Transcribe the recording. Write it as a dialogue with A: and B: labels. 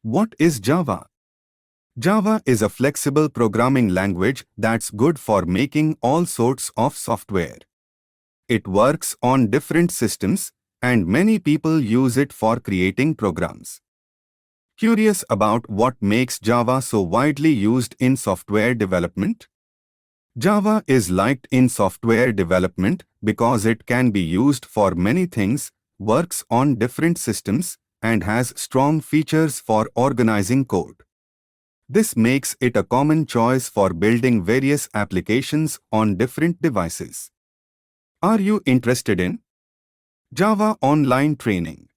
A: What is Java? Java is a flexible programming language that's good for making all sorts of software. It works on different systems, and many people use it for creating programs. Curious about what makes Java so widely used in software development? Java is liked in software development because it can be used for many things, works on different systems, and has strong features for organizing code. This makes it a common choice for building various applications on different devices. Are you interested in Java online training?